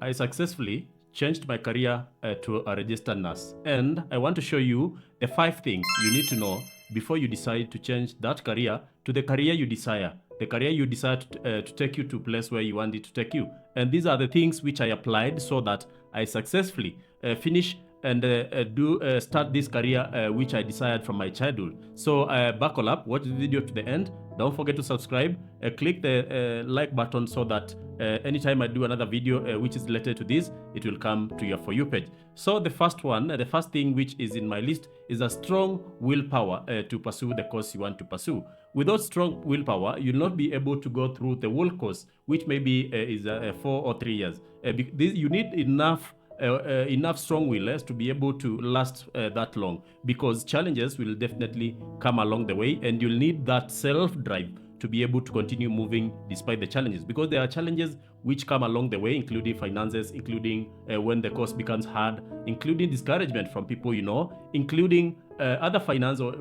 I successfully changed my career to a registered nurse. And I want to show you the 5 things you need to know before you decide to change that career to the career you desire. The career you desire to take you to a place where you want it to take you. And these are the things which I applied so that I successfully finish and start this career which I desired from my childhood. So buckle up, watch the video to the end. Don't forget to subscribe. Click the like button so that anytime I do another video which is related to this, it will come to your For You page. So the first thing which is in my list is a strong willpower to pursue the course you want to pursue. Without strong willpower, you'll not be able to go through the whole course, which maybe is 4 or 3 years. You need enough strong willers to be able to last that long, because challenges will definitely come along the way, and you'll need that self-drive to be able to continue moving despite the challenges, because there are challenges which come along the way, including finances, including when the course becomes hard, including discouragement from people you know, including other financial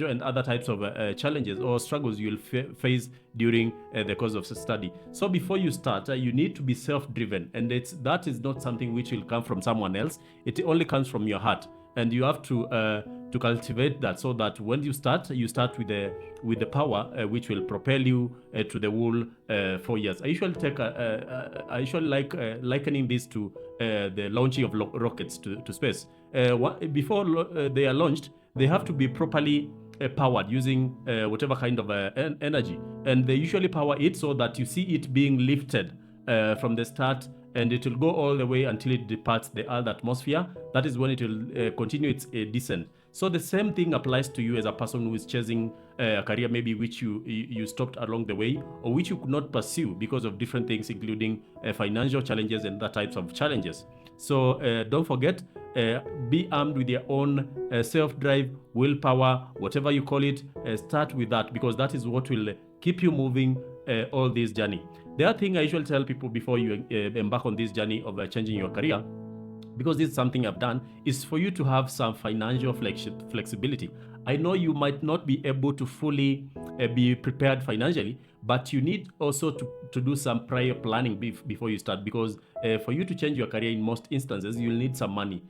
and other types of challenges or struggles you'll face during the course of study. So before you start, you need to be self-driven, and that is not something which will come from someone else. It only comes from your heart, and you have to cultivate that, so that when you start with the power which will propel you to the whole 4 years. I usually like likening this to the launching of rockets to space. Before they are launched, they have to be properly powered using whatever kind of energy, and they usually power it so that you see it being lifted from the start, and it will go all the way until it departs the Earth atmosphere. That is when it will continue its descent. So the same thing applies to you as a person who is chasing a career maybe which you stopped along the way, or which you could not pursue because of different things, including financial challenges and other types of challenges. So don't forget, be armed with your own self-drive, willpower, whatever you call it. Start with that, because that is what will keep you moving all this journey. The other thing I usually tell people before you embark on this journey of changing your career, because this is something I've done, is for you to have some financial flexibility. I know you might not be able to fully be prepared financially, but you need also to do some prior planning before you start, because for you to change your career, in most instances, you'll need some money.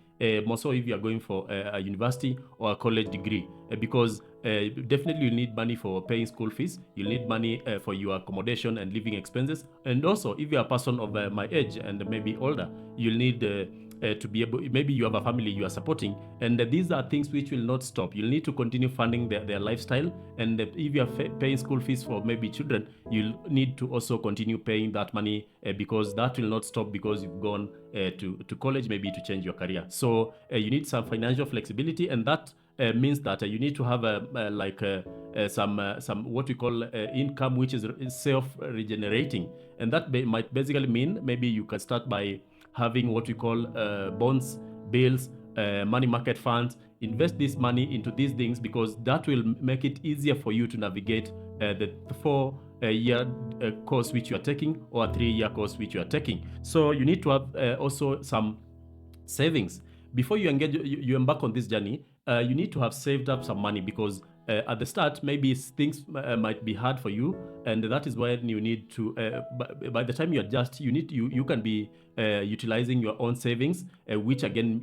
More so if you are going for a university or a college degree, because definitely you need money for paying school fees, you need money for your accommodation and living expenses, and also if you're a person of my age and maybe older, you'll need to be able, maybe you have a family you are supporting, and these are things which will not stop. You'll need to continue funding their lifestyle, and if you are paying school fees for maybe children, you'll need to also continue paying that money, because that will not stop because you've gone to college maybe to change your career. So you need some financial flexibility, and that means that you need to have some what we call income which is self-regenerating, and that might basically mean maybe you can start by having what we call bonds, bills, money market funds. Invest this money into these things, because that will make it easier for you to navigate the 4-year course which you are taking, or a 3-year course which you are taking. So you need to have also some savings before you embark on this journey. You need to have saved up some money, because at the start maybe things might be hard for you, and that is when you need to by the time you adjust, you can be utilizing your own savings, which again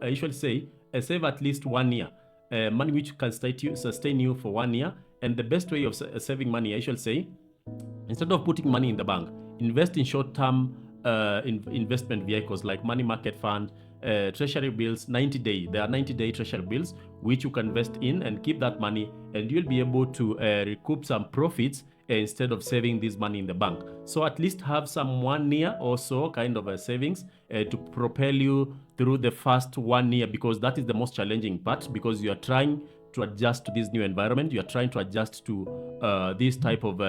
I usually say save at least 1 year, money which can sustain you for 1 year. And the best way of saving money, I usually say, instead of putting money in the bank, invest in short-term investment vehicles like money market fund, treasury bills, 90-day. There are 90-day treasury bills which you can invest in and keep that money, and you'll be able to recoup some profits instead of saving this money in the bank. So at least have some 1 year or so kind of a savings to propel you through the first 1 year, because that is the most challenging part, because you are trying to adjust to this new environment. You are trying to adjust to this type of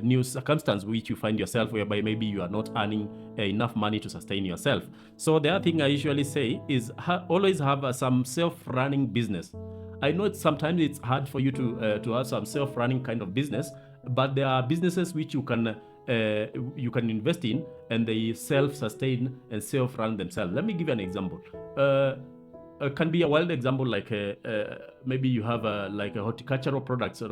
new circumstance which you find yourself, whereby maybe you are not earning enough money to sustain yourself. So the other thing I usually say is always have some self-running business. I know sometimes it's hard for you to have some self-running kind of business, but there are businesses which you can invest in, and they self-sustain and self-run themselves. Let me give you an example. Can be a wild example, like maybe you have like a horticultural products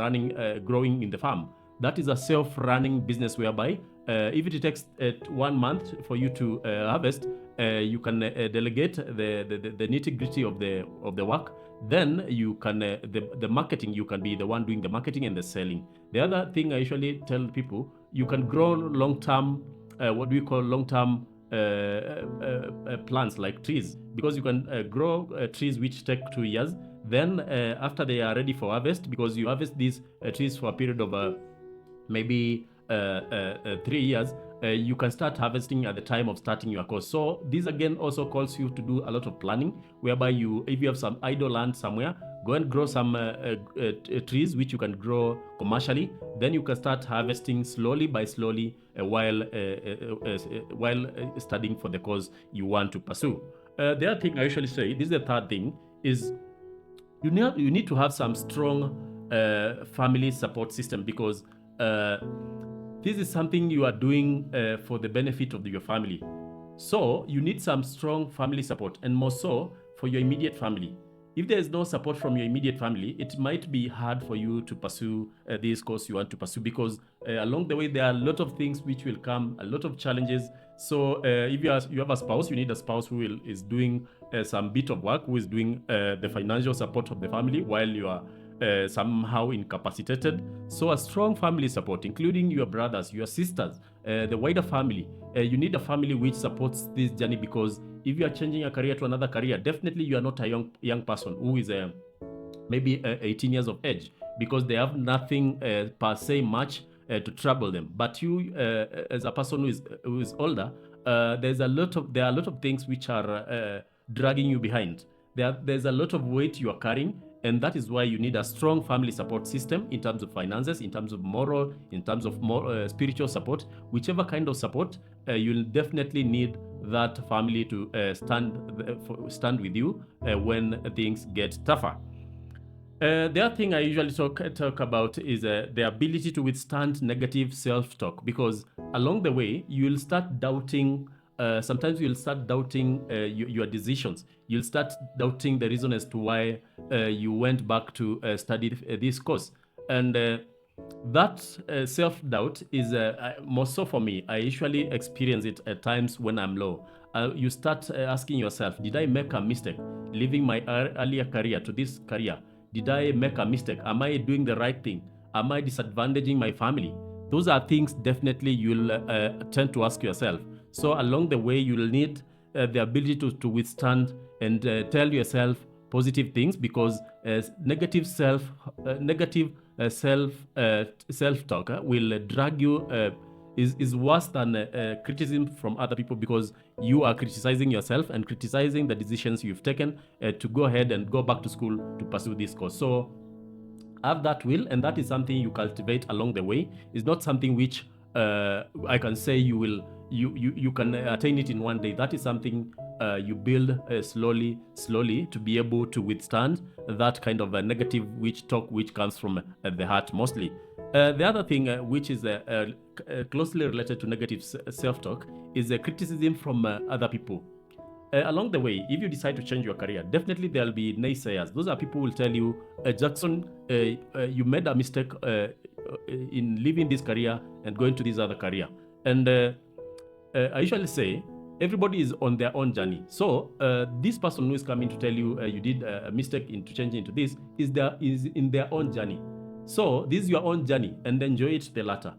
growing in the farm. That is a self-running business whereby if it takes 1 month for you to harvest, you can delegate the nitty-gritty of the work. Then you can the marketing, you can be the one doing the marketing and the selling. The other thing I usually tell people, you can grow long-term, what we call long-term plants like trees, because you can grow trees which take 2 years. Then after they are ready for harvest, because you harvest these trees for a period of maybe 3 years, you can start harvesting at the time of starting your course. So this again also calls you to do a lot of planning, whereby if you have some idle land somewhere, go and grow some trees which you can grow commercially. Then you can start harvesting slowly by slowly while studying for the course you want to pursue. The other thing I usually say, this is the third thing, is you need to have some strong family support system, because this is something you are doing for the benefit of your family. So you need some strong family support, and more so for your immediate family. If there is no support from your immediate family, it might be hard for you to pursue this course you want to pursue, because along the way there are a lot of things which will come, a lot of challenges. So if you have a spouse, you need a spouse who is doing some bit of work, who is doing the financial support of the family while you are somehow incapacitated. So a strong family support, including your brothers, your sisters, the wider family. You need a family which supports this journey, because if you are changing a career to another career, definitely you are not a young person who is maybe 18 years of age, because they have nothing per se much to trouble them. But you, as a person who is older, there are a lot of things which are dragging you behind. There's a lot of weight you are carrying. And that is why you need a strong family support system in terms of finances, in terms of moral, in terms of more spiritual support. Whichever kind of support, you'll definitely need that family to stand with you when things get tougher. The other thing I usually talk about is the ability to withstand negative self-talk, because along the way you'll start doubting. Sometimes you'll start doubting your decisions. You'll start doubting the reason as to why you went back to study this course. And that self-doubt is more so for me. I usually experience it at times when I'm low. You start asking yourself, did I make a mistake leaving my earlier career to this career? Did I make a mistake? Am I doing the right thing? Am I disadvantaging my family? Those are things definitely you'll tend to ask yourself. So along the way, you'll need the ability to withstand and tell yourself positive things, because negative self-talk will drag you. Is worse than criticism from other people, because you are criticizing yourself and criticizing the decisions you've taken to go ahead and go back to school to pursue this course. So have that will, and that is something you cultivate along the way. It's not something which I can say you can attain it in one day. That is something you build slowly to be able to withstand that kind of a negative talk which comes from the heart mostly. The other thing which is closely related to negative self-talk is criticism from other people. Along the way, if you decide to change your career, definitely there'll be naysayers. Those are people who will tell you, Jackson, you made a mistake in leaving this career and going to this other career. And I usually say, everybody is on their own journey. So this person who is coming to tell you you did a mistake into changing into this is in their own journey. So this is your own journey, and enjoy it the latter.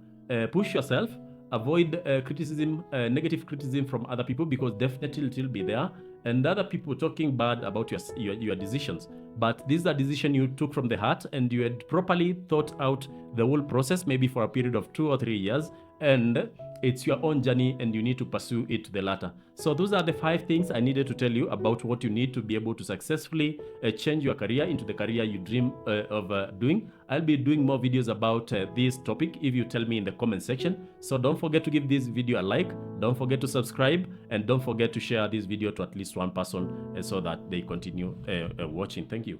Push yourself. Avoid criticism, negative criticism from other people, because definitely it will be there. And other people talking bad about your decisions. But this is a decision you took from the heart, and you had properly thought out the whole process, maybe for a period of 2 or 3 years. And it's your own journey, and you need to pursue it to the latter. So those are the 5 things I needed to tell you about what you need to be able to successfully change your career into the career you dream of doing. I'll be doing more videos about this topic if you tell me in the comment section. So don't forget to give this video a like, don't forget to subscribe, and don't forget to share this video to at least one person so that they continue watching. Thank you.